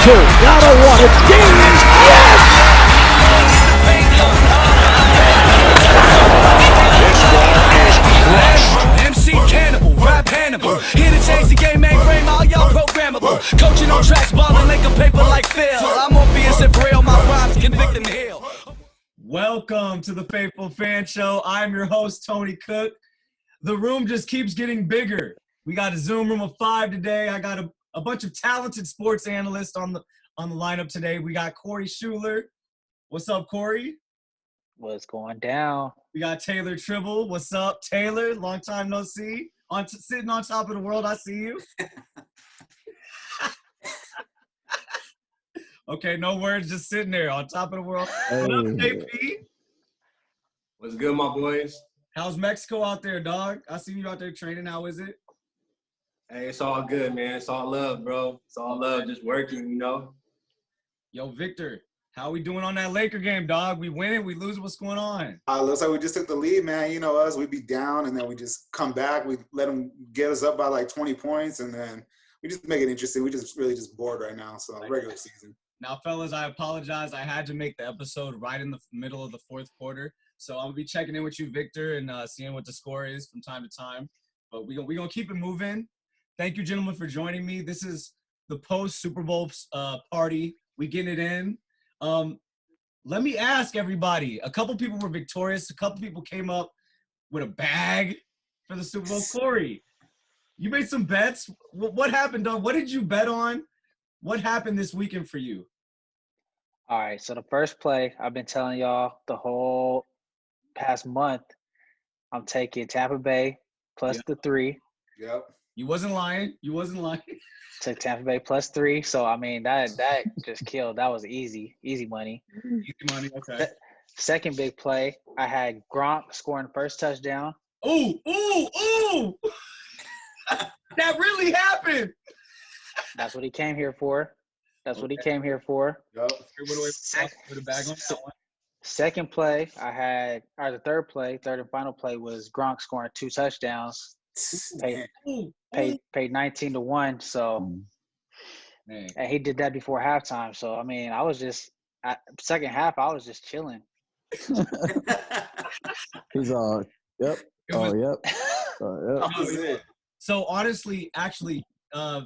two. Down to one. It's James. Yes! This ball is crushed. MC Cannibal, rap Hannibal. Here to change the game, mainframe, all y'all programmable. Coaching on tracks, balling like a paper like Phil. I'm on BS for real, my rhymes convict and heal. Welcome to the Faithful Fan Show. I'm your host, Tony Cook. The room just keeps getting bigger. We got a Zoom room of 5 today. I got a bunch of talented sports analysts on the lineup today. We got Corey Schuler. What's up, Corey? What's going down? We got Taylor Tribble. What's up, Taylor? Long time no see. Sitting on top of the world, I see you. Okay, no words, just sitting there on top of the world. What up, JP? What's good, my boys? How's Mexico out there, dog? I see you out there training. How is it? Hey, it's all good, man. It's all love, bro. It's all love, just working, you know? Yo, Victor, how we doing on that Laker game, dog? We win, we lose, what's going on? Looks like we just took the lead, man. You know us, we'd be down, and then we just come back. We let them get us up by like 20 points, and then we just make it interesting. We just really just bored right now, so regular season. Now, fellas, I apologize. I had to make the episode right in the middle of the fourth quarter, so I'm going to be checking in with you, Victor, and seeing what the score is from time to time. But we're going to keep it moving. Thank you, gentlemen, for joining me. This is the post-Super Bowl party. We getting it in. Let me ask everybody. A couple people were victorious. A couple people came up with a bag for the Super Bowl. Corey, you made some bets. What happened, dog? What did you bet on? What happened this weekend for you? All right, so the first play, I've been telling y'all the whole past month, I'm taking Tampa Bay plus the 3. Yep. You wasn't lying. You wasn't lying. Took Tampa Bay plus 3. So, I mean, that just killed. That was easy money. Easy money, okay. Second big play, I had Gronk scoring the first touchdown. Ooh. That really happened. That's what he came here for. Yep. Second play, the third and final play was Gronk scoring 2 touchdowns. Paid 19-1. So, and he did that before halftime. So, I mean, I was just second half, I was just chilling. He's all, yep. Yep. So, honestly, actually,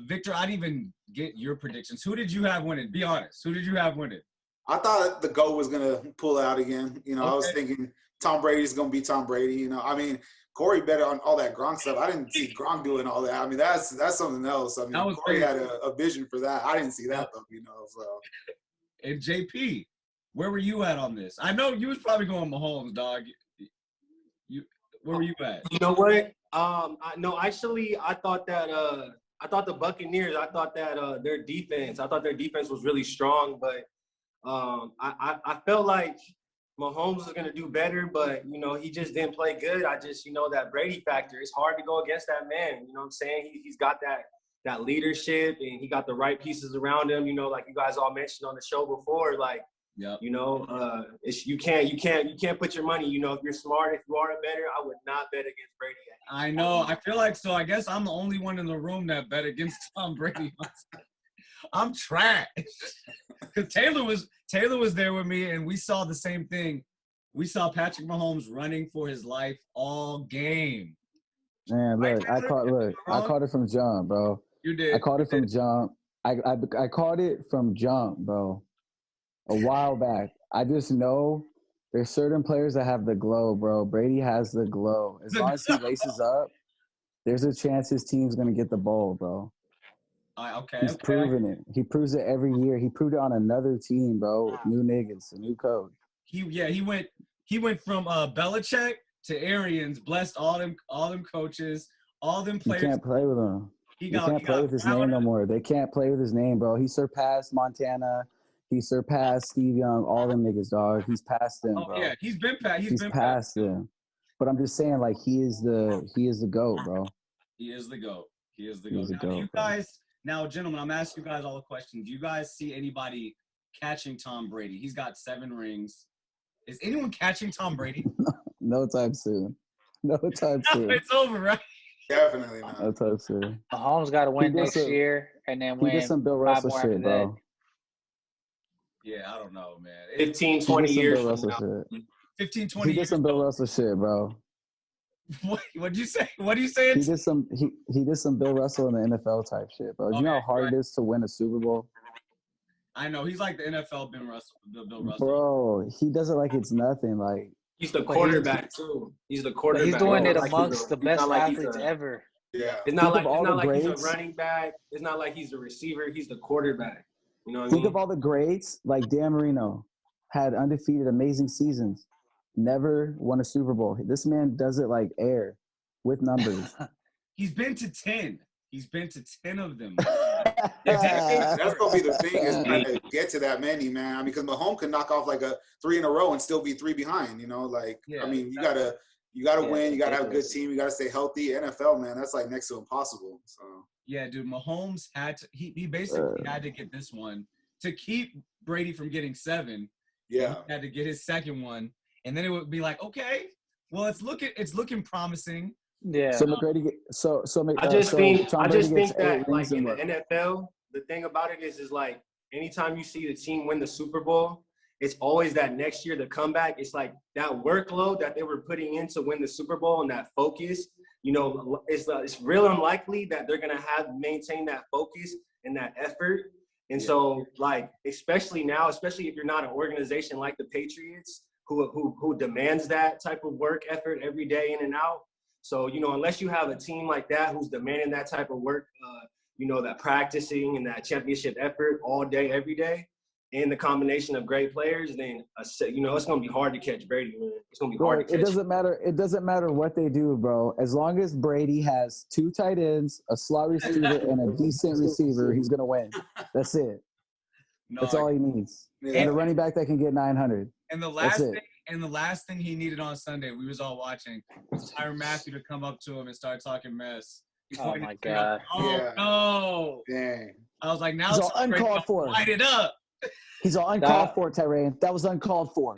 Victor, I didn't even get your predictions. Who did you have winning? Be honest. Who did you have winning? I thought the GOAT was going to pull out again. You know, okay. I was thinking Tom Brady's going to be Tom Brady. You know, I mean, Corey bet on all that Gronk stuff. I didn't see Gronk doing all that. I mean, that's something else. I mean, Corey had a vision for that. I didn't see that, though, you know. So. And JP, where were you at on this? I know you was probably going Mahomes, dog. Where were you at? You know what? I thought the Buccaneers, their defense was really strong, but I felt like Mahomes was going to do better, but, you know, he just didn't play good. That Brady factor, it's hard to go against that man. You know what I'm saying? He's got that leadership, and he got the right pieces around him, you know, like you guys all mentioned on the show before, like, yep. You know, you can't put your money, you know, if you're smart, if you are a bettor, I would not bet against Brady. I know. I feel like so. I guess I'm the only one in the room that bet against Tom Brady. I'm trash. Because Taylor was there with me, and we saw the same thing. We saw Patrick Mahomes running for his life all game. Man, look, I caught it from jump, bro. You did. I caught it from jump. I caught it from jump, bro. A while back. I just know there's certain players that have the glow, bro. Brady has the glow. As long as he laces up, there's a chance his team's going to get the ball, bro. He's proven it. He proves it every year. He proved it on another team, bro. With new niggas, a new coach. He went from Belichick to Arians, blessed all them coaches, all them players. You can't play with him. He can't play with his name no more. They can't play with his name, bro. He surpassed Montana. He surpassed Steve Young, all them niggas, dog. He's past them, bro. Yeah, he's been past them. But I'm just saying, like, he is the GOAT, bro. He is the GOAT. Now, gentlemen, I'm asking you guys all a question. Do you guys see anybody catching Tom Brady? He's got 7 rings. Is anyone catching Tom Brady? No time soon. It's over, right? Definitely not. No time soon. Mahomes got to win next year and then win. He did some Bill Russell shit, bro. Yeah, I don't know, man. 15, 20 years Bill from Russell now. shit. 15, 20 He did years. some Bill Russell shit, bro. What'd you say? What are you saying? He did some Bill Russell in the NFL type shit, bro. Do you know how hard it is to win a Super Bowl? I know he's like the NFL Bill Russell. Bro, he does it like it's nothing. Like he's the quarterback too. He's the quarterback. He's doing it like amongst the best athletes ever. Yeah. It's not Think like he's a greats. running back. It's not like he's a receiver. He's the quarterback. You know what I Think mean? of all the greats, like Dan Marino, had undefeated, amazing seasons, never won a Super Bowl. This man does it like air, with numbers. He's been to 10. He's been to 10 of them. That's gonna be the thing is trying to get to that many, man. I mean, because Mahomes can knock off like a 3 in a row and still be 3 behind. You know, like I mean, you gotta win. You gotta have a good team. You gotta stay healthy. NFL, man, that's like next to impossible. So yeah, dude, Mahomes had to. He basically had to get this one to keep Brady from getting 7. Yeah, he had to get his second one, and then it would be like, okay, well, it's looking promising. Yeah. So McGrady, I just think that like in the NFL, the thing about it is like anytime you see the team win the Super Bowl, it's always that next year the comeback. It's like that workload that they were putting in to win the Super Bowl and that focus. You know, it's real unlikely that they're gonna maintain that focus and that effort. And so, like, especially now, especially if you're not an organization like the Patriots, who demands that type of work effort every day in and out. So, you know, unless you have a team like that who's demanding that type of work, you know, that practicing and that championship effort all day, every day, and the combination of great players, then, you know, it's going to be hard to catch Brady, man. It's going to be hard to catch. It doesn't matter what they do, bro. As long as Brady has 2 tight ends, a slot receiver, and a decent receiver, he's going to win. That's it. That's all he needs. Yeah. And a running back that can get 900. And the last thing he needed on Sunday, we was all watching, was Tyrann Mathieu to come up to him and start talking mess. Oh my God! No! Dang! I was like, now it's all uncalled for. Light it up. He's all uncalled for, Tyrann. That was uncalled for.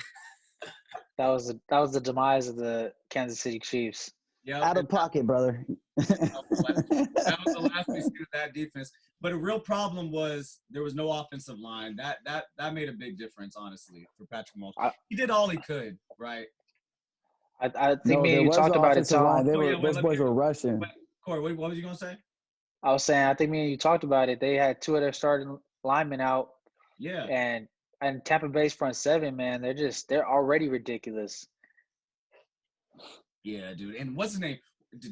That was the demise of the Kansas City Chiefs. Yeah, out of pocket, brother. That was the last we see of that defense. But a real problem was there was no offensive line. That made a big difference, honestly, for Patrick Mahomes. He did all he could, right? I think me and you talked about it, Tom. Those boys were rushing. Corey, what was you gonna say? I was saying I think me and you talked about it. They had 2 of their starting linemen out. Yeah. And Tampa Bay's front 7, man, they're already ridiculous. Yeah, dude. And what's his name?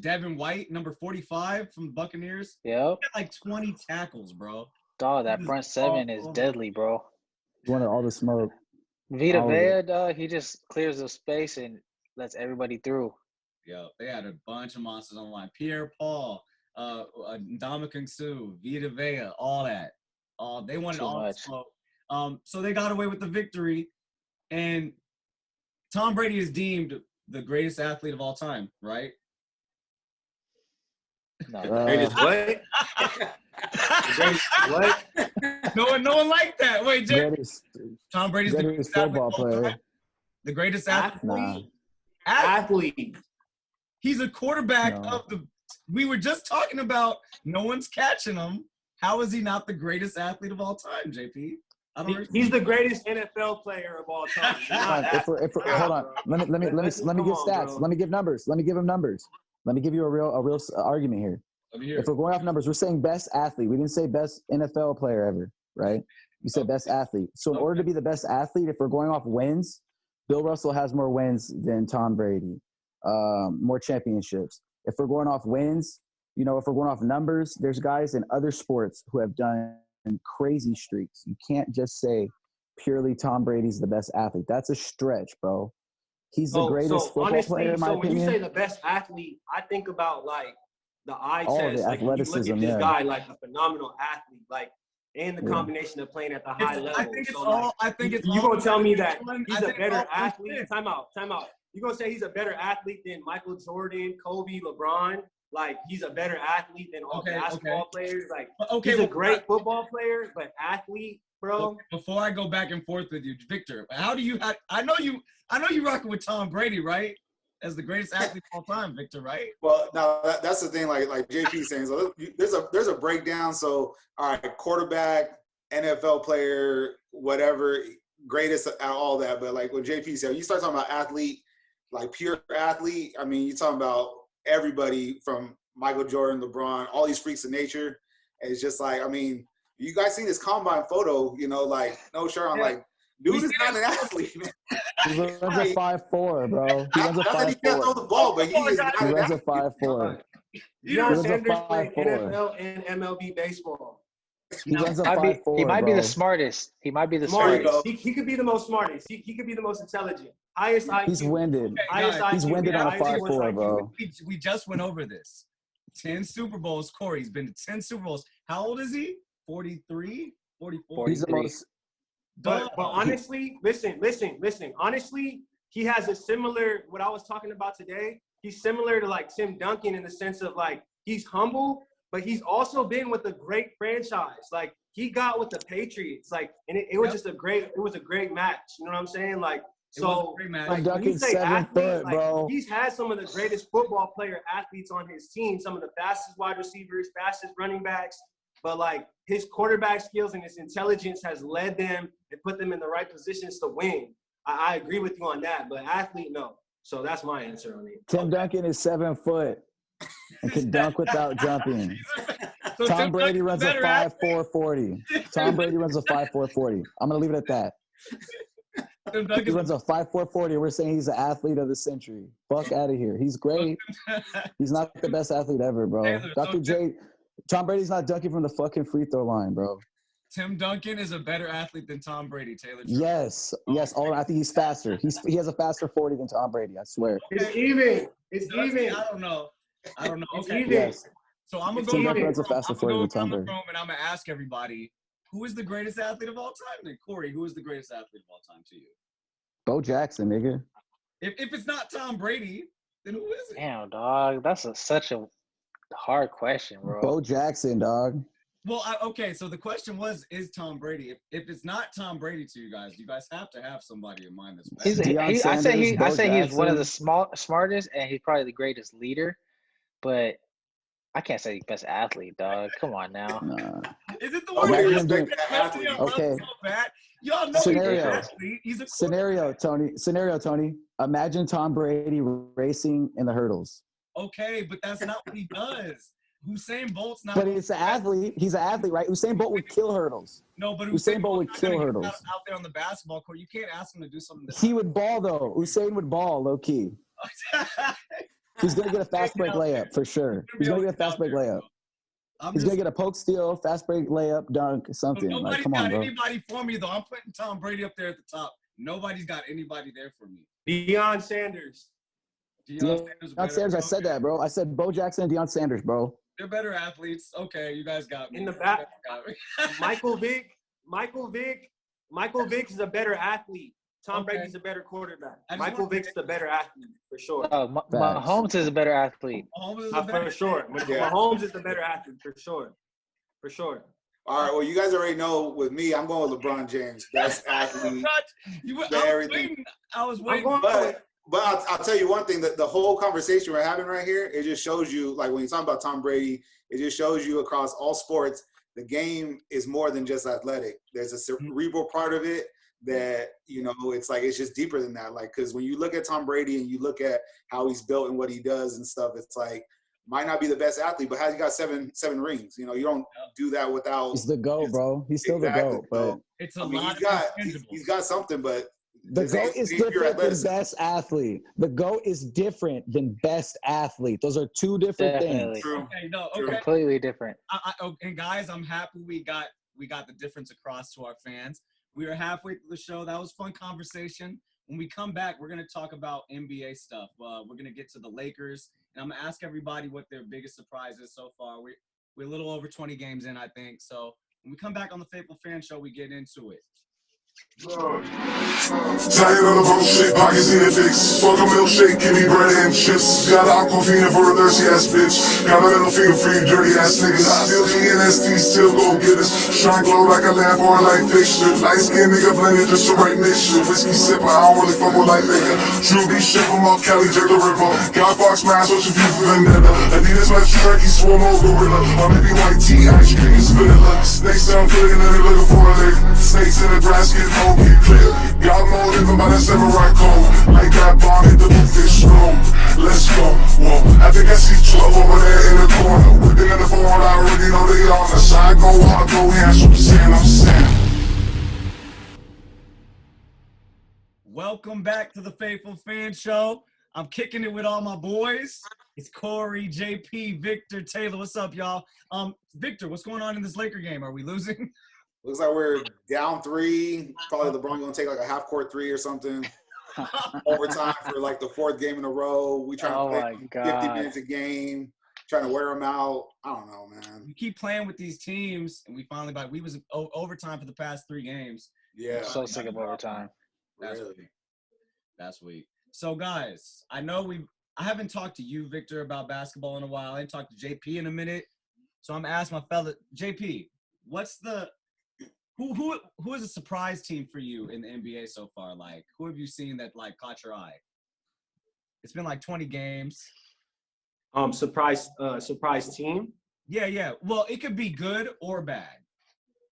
Devin White, number 45 from the Buccaneers. Yep. He had like 20 tackles, bro. Dog, that front 7 is deadly, bro. He wanted all the smoke. Vita Vea, dog, he just clears the space and lets everybody through. Yeah, they had a bunch of monsters on the line. Pierre Paul, Ndamukong Suh, Vita Vea, all that. They wanted all the smoke. So they got away with the victory. And Tom Brady is deemed the greatest athlete of all time, right? No, greatest what? Greatest what? No one liked that. Wait, Jay. Tom Brady's the greatest football player. The greatest athlete. Nah. Athlete. He's a quarterback of the. We were just talking about no one's catching him. How is he not the greatest athlete of all time, JP? He's the greatest NFL player of all time. Hold on. Let me give stats. Bro. Let me give numbers. Let me give him numbers. Let me give you a real argument here. If we're going off numbers, we're saying best athlete. We didn't say best NFL player ever, right? You said best athlete. So in order to be the best athlete, if we're going off wins, Bill Russell has more wins than Tom Brady, more championships. If we're going off wins, if we're going off numbers, there's guys in other sports who have done crazy streaks. You can't just say purely Tom Brady's the best athlete. That's a stretch, bro. He's the greatest football player in my opinion. When you say the best athlete, I think about like the eye test. Like you look at this guy like a phenomenal athlete, like and the combination of playing at the high level. I think it's you gonna tell me that he's a better athlete? Time out. You gonna say he's a better athlete than Michael Jordan, Kobe, LeBron? Like he's a better athlete than all basketball players. Like he's a great football player, but athlete, bro. Before I go back and forth with you, Victor, how do you? I know you rocking with Tom Brady, right? As the greatest athlete of all time, Victor, right? Well, now that's the thing. Like JP saying, so there's a breakdown. So all right, quarterback, NFL player, whatever, greatest at all that. But like what JP said, you start talking about athlete, like pure athlete. I mean, you're talking about everybody from Michael Jordan, LeBron, all these freaks of nature. And it's just like, I mean, you guys seen this combine photo, you know, like no shirt on, like dude is not an athlete, man. He runs a 5'4", bro. He runs a Not that he can't throw 5'4". the ball, but he is not He an runs a athlete. 5'4". Deion Sanders played 5'4". NFL and MLB baseball. He runs a 5'4". He might be bro. the smartest. He might be the Smartest. smartest. He could be the most smartest. He could be the most intelligent. Highest IQ. He's winded. Highest IQ. He's winded on a Highest 5'4", IQ. bro. We just went over this. 10 Super Bowls. Corey's been to 10 Super Bowls. How old is he? 43? 44? He's the most. But honestly, listen. Honestly, he has a similar, what I was talking about today, he's similar to like Tim Duncan in the sense of like, he's humble, but he's also been with a great franchise. Like he got with the Patriots, like, and it was just it was a great match. You know what I'm saying? Like, so like when you say athlete, like he's had some of the greatest football player athletes on his team, some of the fastest wide receivers, fastest running backs. But like his quarterback skills and his intelligence has led them and put them in the right positions to win. I agree with you on that, but athlete, no. So that's my answer on it. Tim Duncan is 7 foot and can dunk without jumping. Tom Brady runs a 5'4" 40. Tom Brady runs a 5'4" 40. I'm gonna leave it at that. He runs a 5'4" 40. We're saying he's the athlete of the century. Fuck out of here. He's great. He's not the best athlete ever, bro. Dr. J. Tom Brady's not dunking from the fucking free throw line, bro. Tim Duncan is a better athlete than Tom Brady, Taylor. Yes. Oh, I think he's faster. He has a faster 40 than Tom Brady, I swear. It's even. I don't know. Okay. Yes. So I'm going to Tim go Duncan runs a faster 40 than Tom Brady. And I'm going to ask everybody, who is the greatest athlete of all time? Then Corey, who is the greatest athlete of all time to you? Bo Jackson, nigga. If it's not Tom Brady, then who is it? Damn, dog. That's such a hard question, bro. Bo Jackson, dog. Well, okay, so the question was, is Tom Brady? If it's not Tom Brady to you guys have to have somebody in mind that's better. I say he's one of the smartest, and he's probably the greatest leader, but I can't say he's best athlete, dog. Come on now. Nah. Is it the one athlete? Okay. So bad? Y'all know Scenario. he's an athlete. He's a Scenario, Tony. Imagine Tom Brady racing in the hurdles. Okay, but that's not what he does. Usain Bolt's not. But he's an athlete. He's an athlete, right? Usain Bolt would kill hurdles. No, but Usain Bolt would kill hurdles. Out there on the basketball court, you can't ask him to do something. He would ball though. Usain would ball low key. He's gonna get a fast break layup for sure. He's gonna get a fast break layup. He's gonna get a poke steal, fast break layup, dunk, something. Nobody's come on, got bro. anybody for me though. I'm putting Tom Brady up there at the top. Nobody's got anybody there for me. Deion Sanders. Deion Sanders. I said that, bro. I said Bo Jackson and Deion Sanders, bro. They're better athletes. Okay, you guys got me. In the back, Michael Vick is a better athlete. Tom Brady's a better quarterback. Michael Vick's the better athlete for sure. Mahomes is a better athlete. For sure. Mahomes is the better athlete for sure. For sure. All right. Well, you guys already know with me, I'm going with LeBron James. Best athlete. I was waiting. But I'll tell you one thing, that the whole conversation we're having right here, it just shows you, like when you talk about Tom Brady, it just shows you across all sports, the game is more than just athletic. There's a cerebral part of it that, you know, it's like, it's just deeper than that. Like, because when you look at Tom Brady and you look at how he's built and what he does and stuff, it's like, might not be the best athlete, but has he got seven rings? You know, you don't do that without. He's the GOAT, bro. He's still the GOAT, but it's a lot. He's got something, but. The GOAT is different than best athlete. The GOAT is different than best athlete. Those are two different things. True. Okay, no, True. Completely different. And guys, I'm happy we got the difference across to our fans. We are halfway through the show. That was fun conversation. When we come back, we're going to talk about NBA stuff. We're going to get to the Lakers, and I'm going to ask everybody what their biggest surprise is so far. We're a little over 20 games in, I think. So when we come back on the Faithful Fan Show, we get into it. Tired of the bullshit, pockets in the fix. Fuck a milkshake, give me bread and chips. Got Aquafina for a thirsty ass bitch. Got a little finger for you dirty ass niggas. Still GNST, still gon' get us. Shine glow like a lamp or a light fixture. Light skin nigga blended just the right mixture. Whiskey sipper, I don't really fuck with like nigga. True B ship em up, Kelly jerk the ripper. Got box mask, what you view for vendetta. Adidas match turkey, swarm or gorilla. My baby white tea, ice cream is vanilla. Snakes sound good and they looking for a lick. Snakes in the grass get no get clear. Got more than by that samurai code. Like that bomb hit the roof and stroke. Let's go. Whoa, I think I see 12 over there in the corner. Whipping in the forward, I already know they on the side. Go hard, go hands from I'm saying. Welcome back to the Faithful Fan Show. I'm kicking it with all my boys. It's Corey, JP, Victor, Taylor. What's up, y'all? Victor, what's going on in this Laker game? Are we losing? Looks like we're down 3. Probably LeBron going to take like a half-court 3 or something. Overtime for like the 4th game in a row. We trying to play 50 minutes a game, trying to wear them out. I don't know, man. We keep playing with these teams, and we finally we was overtime for the past 3 games. Yeah. So sick of overtime. That's weak. So, guys, I haven't talked to you, Victor, about basketball in a while. I didn't talk to JP in a minute. So I'm asking my fella, JP, what's the who is a surprise team for you in the NBA so far? Like, who have you seen that like caught your eye? It's been like 20 games. Surprise team? Yeah. Well, it could be good or bad.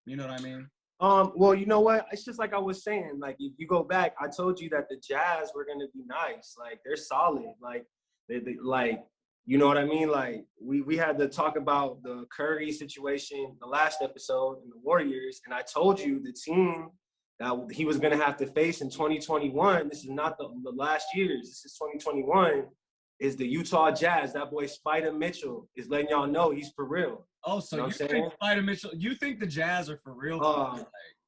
You know what I mean? Well, you know what? It's just like I was saying. Like, if you go back, I told you that the Jazz were gonna be nice. Like, they're solid. Like, they like, you know what I mean? Like, we had to talk about the Curry situation the last episode and the Warriors, and I told you the team that he was gonna have to face in 2021. This is not the last years. This is 2021. Is the Utah Jazz. That boy Spider Mitchell is letting y'all know he's for real. Oh, so you think Spider Mitchell? You think the Jazz are for real? Like,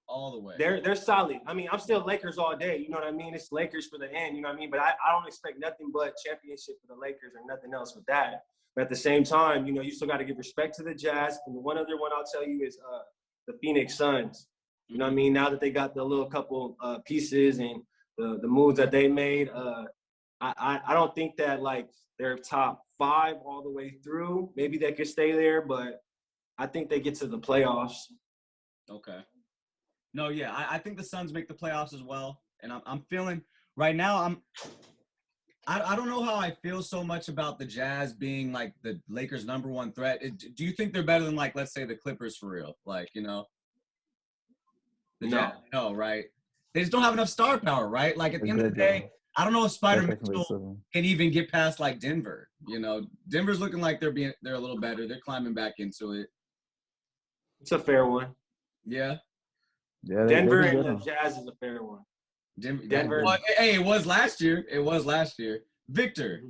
all the way. They're solid. I mean, I'm still Lakers all day. You know what I mean? It's Lakers for the end. You know what I mean? But I don't expect nothing but championship for the Lakers or nothing else with that. But at the same time, you know, you still got to give respect to the Jazz. And the one other one I'll tell you is the Phoenix Suns. You know what I mean? Now that they got the little couple pieces and the moves that they made, I don't think that like they're top 5 all the way through. Maybe they could stay there, but I think they get to the playoffs. Okay. No, yeah, I think the Suns make the playoffs as well. And I'm feeling right now. I don't know how I feel so much about the Jazz being like the Lakers' #1 threat. Do you think they're better than like, let's say, the Clippers for real? Like, you know, no, right? They just don't have enough star power, right? Like at the end of the day. I don't know if Spider Mitchell can even get past like Denver. You know, Denver's looking like they're a little better. They're climbing back into it. It's a fair one. Yeah. Denver and the Jazz is a fair one. Denver. Well, hey, it was last year. Victor,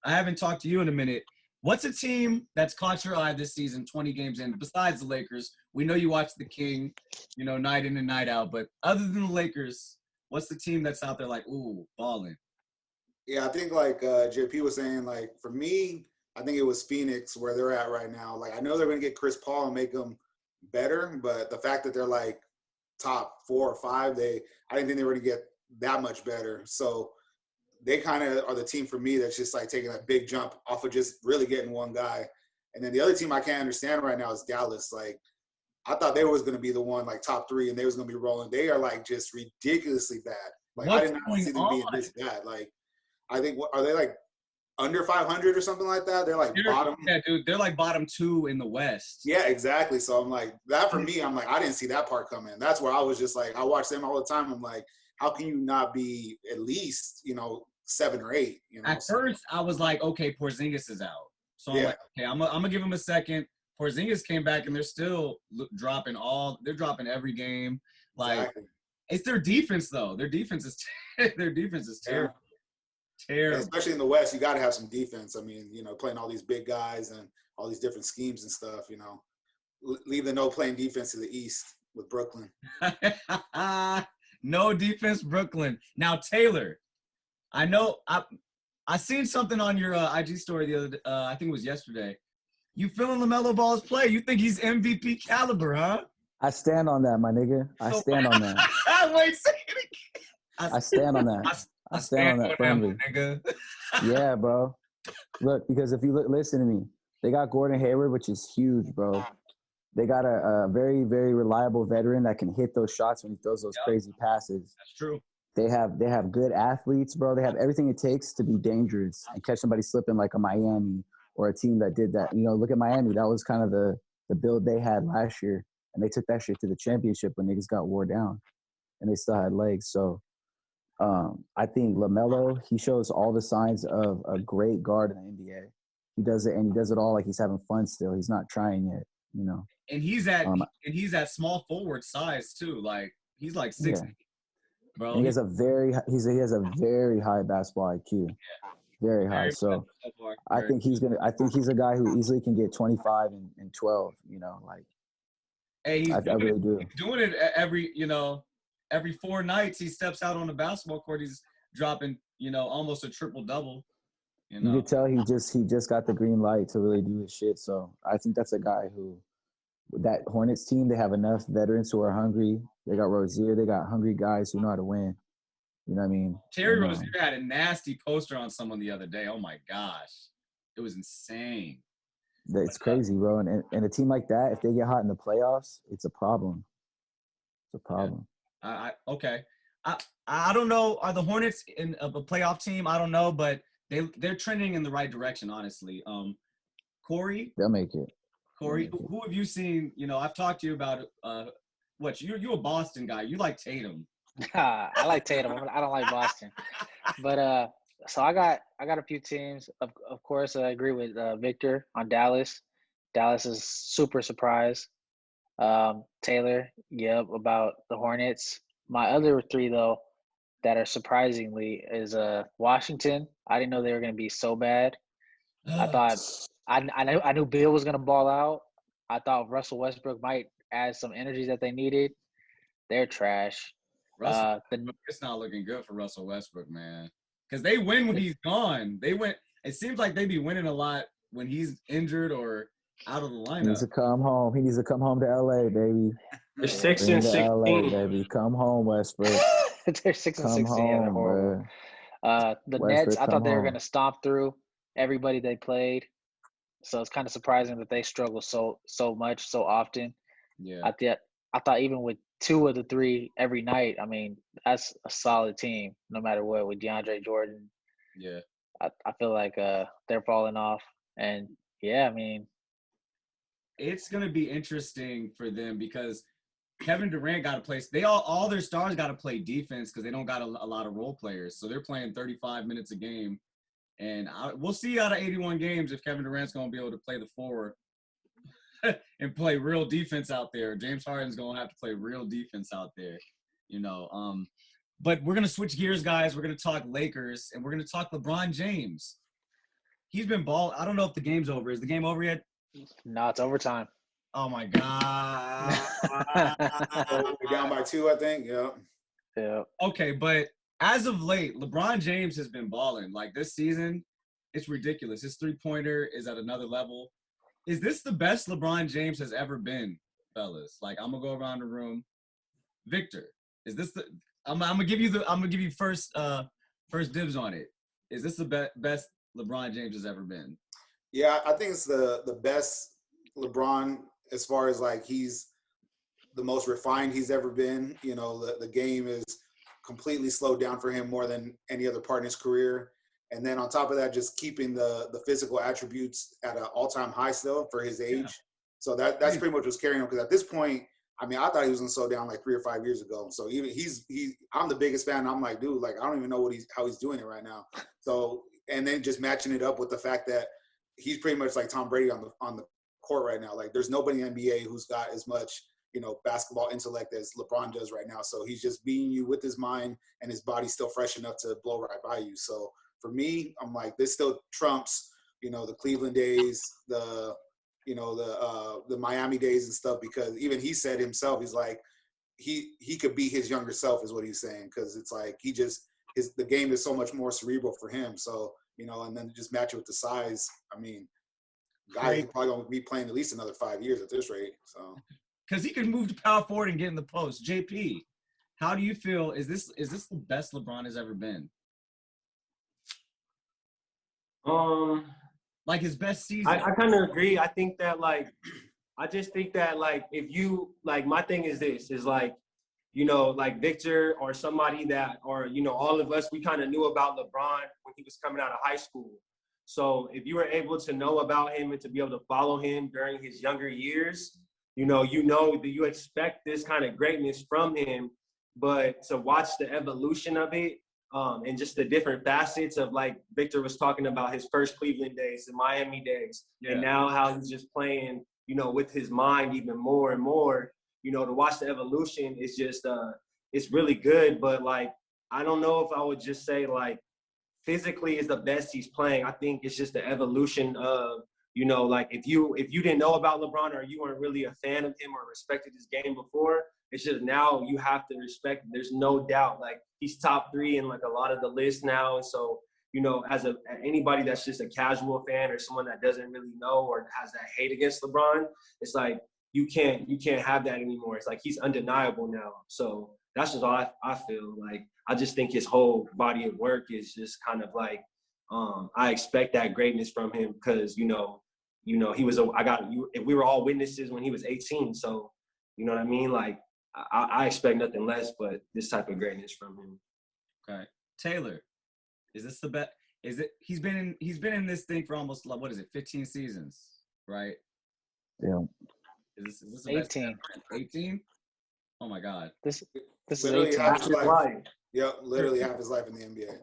I haven't talked to you in a minute. What's a team that's caught your eye this season, 20 games in, besides the Lakers? We know you watch the King, you know, night in and night out. But other than the Lakers, what's the team that's out there like, ooh, balling? Yeah, I think like JP was saying, like for me, I think it was Phoenix where they're at right now. Like I know they're going to get Chris Paul and make them better, but the fact that they're like top 4 or 5, I didn't think they were going to get that much better. So they kind of are the team for me that's just like taking a big jump off of just really getting one guy. And then the other team I can't understand right now is Dallas. Like I thought they was going to be the one like top 3 and they was going to be rolling. They are like just ridiculously bad. Like I did not see them being this bad. Like I think are they like under 500 or something like that? They're like bottom. Yeah, dude, they're like bottom 2 in the West. Yeah, exactly. So I'm like that for me. I'm like I didn't see that part coming. That's where I was just like I watch them all the time. I'm like, how can you not be at least 7 or 8? At first, I was like, okay, Porzingis is out. So I'm like, okay, I'm gonna give him a second. Porzingis came back and they're still dropping every game. Like it's their defense though. Their defense is terrible. Terrible. Especially in the West, you got to have some defense. I mean, playing all these big guys and all these different schemes and stuff. Leave the no playing defense to the East with Brooklyn. No defense, Brooklyn. Now Taylor, I know I seen something on your IG story the other I think it was yesterday. You feeling LaMelo Ball's play? You think he's MVP caliber, huh? I stand on that, my nigga. I stand on that. Wait, say it again. I stand on that. I stand on that firmly. Nigga. Yeah, bro. Look, because if you listen to me, they got Gordon Hayward, which is huge, bro. They got a very, very reliable veteran that can hit those shots when he throws those crazy passes. That's true. They have good athletes, bro. They have everything it takes to be dangerous and catch somebody slipping like a Miami or a team that did that. You know, look at Miami. That was kind of the build they had last year. And they took that shit to the championship when niggas got wore down. And they still had legs. So I think LaMelo, he shows all the signs of a great guard in the NBA. He does it, and he does it all like he's having fun still. He's not trying yet, you know. And he's at small forward size too. Like he's like 6'8", bro. And he has a very high basketball IQ. Very high. So I think he's a guy who easily can get 25 and 12, you know, like hey, I really do. He's doing it every 4 nights he steps out on the basketball court, he's dropping, almost a triple double. You can tell he just got the green light to really do his shit. So I think that's a guy who, with that Hornets team, they have enough veterans who are hungry. They got Rozier. They got hungry guys who know how to win. You know what I mean? Terry Rozier had a nasty poster on someone the other day. Oh my gosh, it was insane. It's crazy, bro. And a team like that, if they get hot in the playoffs, it's a problem. It's a problem. Yeah. Okay. I don't know. Are the Hornets in a playoff team? I don't know, but they're trending in the right direction, honestly. Corey, they'll make it. Corey, who have you seen? I've talked to you about what you're a Boston guy. You like Tatum. I like Tatum. I don't like Boston. But so I got a few teams. Of course, I agree with Victor on Dallas. Dallas is super surprised. Taylor, about the Hornets. My other three though that are surprisingly is Washington. I didn't know they were going to be so bad. I thought I knew Bill was going to ball out. I thought Russell Westbrook might add some energy that they needed. They're trash. It's not looking good for Russell Westbrook, man. Because they win when he's gone. It seems like they be winning a lot when he's injured or out of the lineup. He needs to come home. He needs to come home to LA, baby. They're 6-16. LA, baby. Come home, Westbrook. They're 6-16. They're horrible. The Westbrook, Nets, I thought they were going to stomp through everybody they played. So it's kind of surprising that they struggle so much, so often. Yeah. I thought even with 2 of the 3 every night, I mean, that's a solid team, no matter what, with DeAndre Jordan. Yeah. I feel like they're falling off. And, yeah, I mean. It's going to be interesting for them because Kevin Durant got to play. They all their stars got to play defense because they don't got a lot of role players. So they're playing 35 minutes a game. And we'll see out of 81 games if Kevin Durant's going to be able to play the forward and play real defense out there. James Harden's going to have to play real defense out there, But we're going to switch gears, guys. We're going to talk Lakers, and we're going to talk LeBron James. He's been I don't know if the game's over. Is the game over yet? No, it's overtime. Oh, my God. We're down by 2, I think. Yeah. Okay, but as of late, LeBron James has been balling. Like this season, it's ridiculous. His three-pointer is at another level. Is this the best LeBron James has ever been, fellas? Like I'm gonna go around the room. Victor, is this the? I'm gonna give you first dibs on it. Is this the best LeBron James has ever been? Yeah, I think it's the best LeBron as far as like he's the most refined he's ever been. The game is completely slowed down for him more than any other part in his career. And then on top of that, just keeping the physical attributes at an all-time high still for his age. Yeah. So that's pretty much what's carrying him. Because at this point, I mean, I thought he was going to slow down like 3 or 5 years ago. So even I'm the biggest fan. I'm like, dude, like I don't even know how he's doing it right now. So and then just matching it up with the fact that he's pretty much like Tom Brady on the court right now. Like there's nobody in the NBA who's got as much basketball intellect as LeBron does right now. So he's just beating you with his mind, and his body's still fresh enough to blow right by you. So for me, I'm like, this still trumps, the Cleveland days, the Miami days and stuff, because even he said himself, he's like, he could be his younger self is what he's saying. Cause it's like, the game is so much more cerebral for him. So, and then just match it with the size. I mean, guys probably going to be playing at least another 5 years at this rate. So. because he can move to power forward and get in the post. JP, how do you feel? Is this the best LeBron has ever been? Like his best season. I kind of agree. I think that I just think that if you my thing is this is Victor or somebody that or all of us, we kind of knew about LeBron when he was coming out of high school. So if you were able to know about him and to be able to follow him during his younger years, you know that you expect this kind of greatness from him, but to watch the evolution of it and just the different facets of Victor was talking about his first Cleveland days, the Miami days, and now how he's just playing, with his mind even more and more, to watch the evolution is just, it's really good. But I don't know if I would just say physically is the best he's playing. I think it's just the evolution of, if you didn't know about LeBron or you weren't really a fan of him or respected his game before, it's just now you have to respect. There's no doubt, he's top 3 in a lot of the lists now. And so, as anybody that's just a casual fan or someone that doesn't really know or has that hate against LeBron, it's you can't have that anymore. It's he's undeniable now. So that's just all I feel. I just think his whole body of work is just kind of I expect that greatness from him because he was if we were all witnesses when he was 18. So you know what I mean? I expect nothing less but this type of greatness from him. Okay. Taylor, is this the best? Is it he's been in this thing for almost 15 seasons, right? Yeah. Is this the 18. Best 18? Oh my God. This is Literally 18. half his life. Yep, literally half his life in the NBA.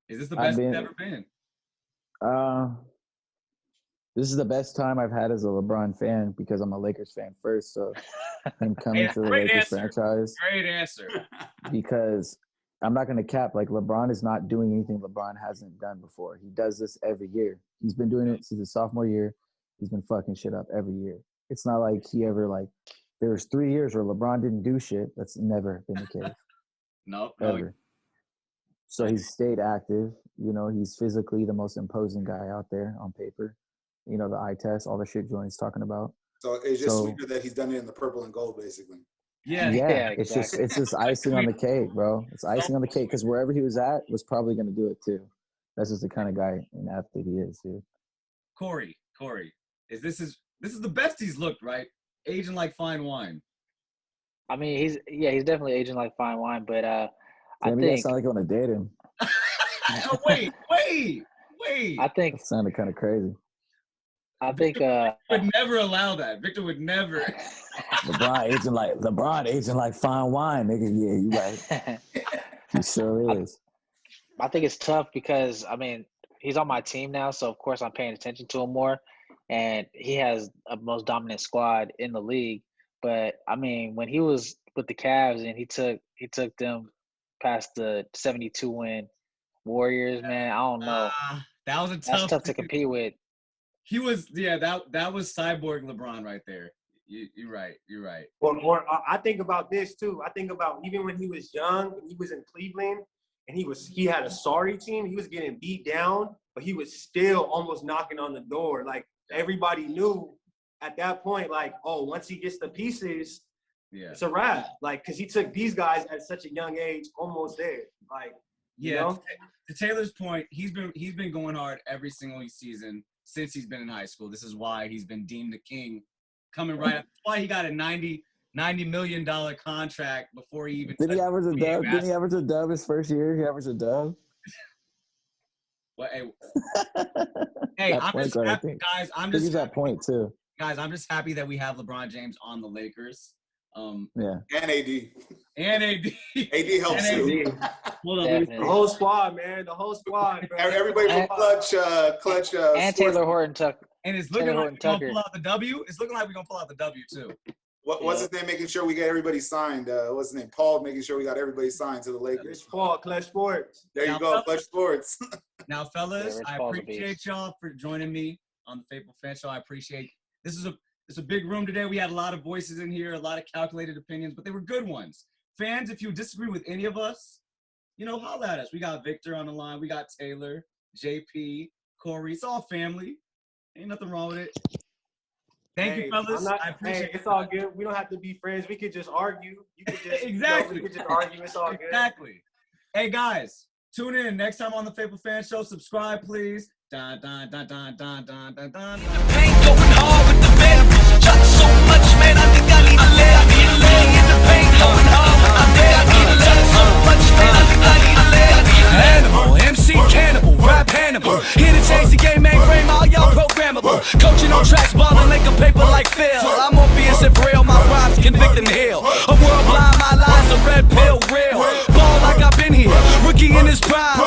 Is this the best he's ever been? This is the best time I've had as a LeBron fan because I'm a Lakers fan first. So him coming to the Lakers franchise. Great answer. Because I'm not going to cap. LeBron is not doing anything LeBron hasn't done before. He does this every year. He's been doing it since his sophomore year. He's been fucking shit up every year. It's not like he ever there was 3 years where LeBron didn't do shit. That's never been the case. Nope. Ever. So he's stayed active. He's physically the most imposing guy out there on paper. The eye test, all the shit Johnny's talking about. So it's just sweeter that he's done it in the purple and gold, basically. Yeah. Exactly. It's just icing on the cake, bro. It's icing on the cake because wherever he was at was probably going to do it too. That's just the kind of guy and athlete he is, dude. Corey, this is the best he's looked, right? Aging like fine wine. I mean, he's definitely aging like fine wine, but I think think that sound like I want to date him. Oh, wait. I think that sounded kind of crazy. I think would never allow that. Victor would never. LeBron aging like fine wine, nigga. Yeah, you right. He sure is. I think it's tough because he's on my team now, so of course I'm paying attention to him more, and he has a most dominant squad in the league. But when he was with the Cavs and he took them past the 72 win Warriors, man, I don't know. That was that's tough to compete with. He was that was cyborg LeBron right there. You're right. Or I think about this too. I think about even when he was young and he was in Cleveland and he had a sorry team. He was getting beat down, but he was still almost knocking on the door. Everybody knew at that point, once he gets the pieces, it's a wrap. Because he took these guys at such a young age, almost there. To Taylor's point, he's been going hard every single season since he's been in high school. This is why he's been deemed the king. Coming right up. That's why he got a $90 million contract before he even. Did he average a dub? Didn't he average a dub his first year? He averaged a dub. Well, hey, I'm just happy, guys. I'm just that point too. Guys, I'm just happy that we have LeBron James on the Lakers. Yeah. And AD. AD helps too. Hold on, the whole squad, man. The whole squad, bro. Everybody from clutch. And Taylor Horton Tucker. And it's looking like we're gonna pull out the W. It's looking like we're gonna pull out the W too. What's his name? Making sure we get everybody signed. What's his name? Paul. Making sure we got everybody signed to the Lakers. Paul, Clutch Sports. There you go, Clutch Sports. Now, fellas, I appreciate y'all for joining me on the Faithful Fan Show. I appreciate this is a big room today. We had a lot of voices in here, a lot of calculated opinions, but they were good ones. Fans, if you disagree with any of us, holler at us. We got Victor on the line. We got Taylor, JP, Corey. It's all family. Ain't nothing wrong with it. Thank you, fellas. I appreciate it. It's all good. We don't have to be friends. We could just argue. You could just exactly. We could just argue. It's all good. Exactly. Hey guys, tune in next time on the Faithful Fan Show. Subscribe, please. Dun, dun, dun, dun, dun, dun, dun, dun. Paint going hard with the band. Shot so much, man. I think I need a lay. I need a lay in the paint going hard. I need a lay so much, man. I think I need a lay. Animal, MC cannibal, rap Hannibal. Here to change the game, mainframe, all y'all programmable. Coaching on tracks, balling like a paper like Phil. I'm Morpheus and real, my rhymes convict and heal. A world blind, my lies a red pill, real. Ball like I've been here, rookie in his prime.